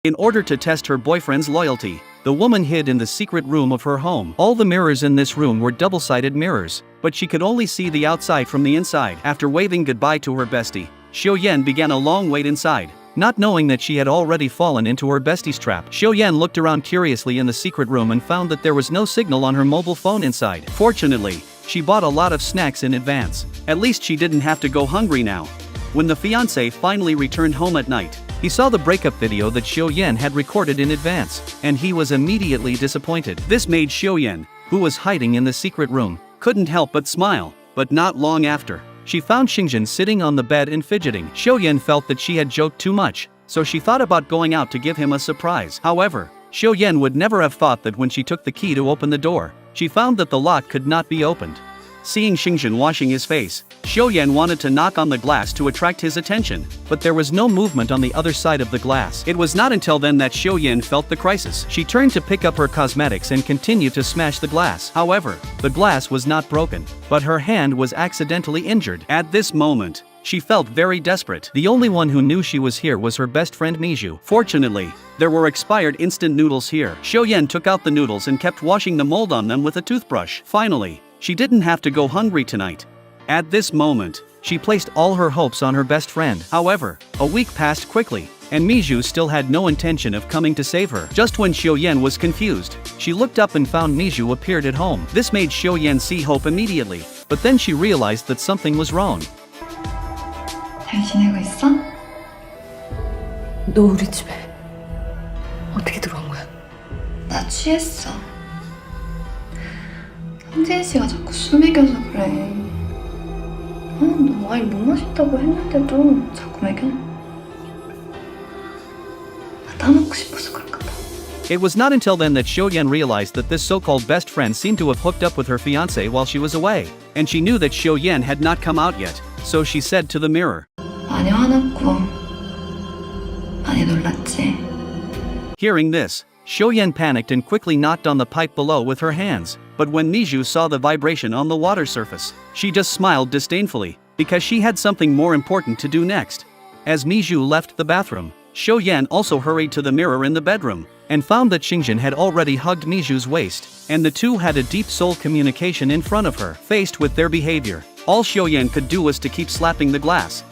In order to test her boyfriend's loyalty, the woman hid in the secret room of her home. All the mirrors in this room were double-sided mirrors, but she could only see the outside from the inside. After waving goodbye to her bestie, Xiaoyan began a long wait inside. Not knowing that she had already fallen into her bestie's trap, Xiaoyan looked around curiously in the secret room and found that there was no signal on her mobile phone inside. Fortunately, she bought a lot of snacks in advance. At least she didn't have to go hungry now. When the fiancé finally returned home at night, he saw the breakup video that Xiaoyan had recorded in advance, and he was immediately disappointed. This made Xiaoyan, who was hiding in the secret room, couldn't help but smile. But not long after, she found Xingjian sitting on the bed and fidgeting. Xiaoyan felt that she had joked too much, so she thought about going out to give him a surprise. However, Xiaoyan would never have thought that when she took the key to open the door, she found that the lock could not be opened. Seeing Xingjian washing his face, Xiaoyan wanted to knock on the glass to attract his attention, but there was no movement on the other side of the glass. It was not until then that Xiaoyan felt the crisis. She turned to pick up her cosmetics and continued to smash the glass. However, the glass was not broken, but her hand was accidentally injured. At this moment, she felt very desperate. The only one who knew she was here was her best friend Miju. Fortunately, there were expired instant noodles here. Xiaoyan took out the noodles and kept washing the mold on them with a toothbrush. Finally, she didn't have to go hungry tonight. At this moment, she placed all her hopes on her best friend. However, a week passed quickly, and Miju still had no intention of coming to save her. Just when Xiaoyan was confused, she looked up and found Miju appeared at home. This made Xiaoyan see hope immediately, but then she realized that something was wrong. 잘 지내고 있어? 너 우리 집에 어떻게 들어온 거야? 나 취했어. 현진 씨가 자꾸 술 먹여서 그래. 너 와인 못 마신다고 했는데도 자꾸 먹여. 나 따먹고 싶어서 그런가 봐. It was not until then that Xiaoyan realized that this so-called best friend seemed to have hooked up with her fiancé while she was away, and she knew that Xiaoyan had not come out yet, so she said to the mirror. 많이 화났고 많이 놀랐지. Hearing this, Xiaoyan panicked and quickly knocked on the pipe below with her hands, but when Miju saw the vibration on the water surface, she just smiled disdainfully, because she had something more important to do next. As Miju left the bathroom, Xiaoyan also hurried to the mirror in the bedroom, and found that Xingjian had already hugged Miju's waist, and the two had a deep soul communication in front of her. Faced with their behavior, all Xiaoyan could do was to keep slapping the glass.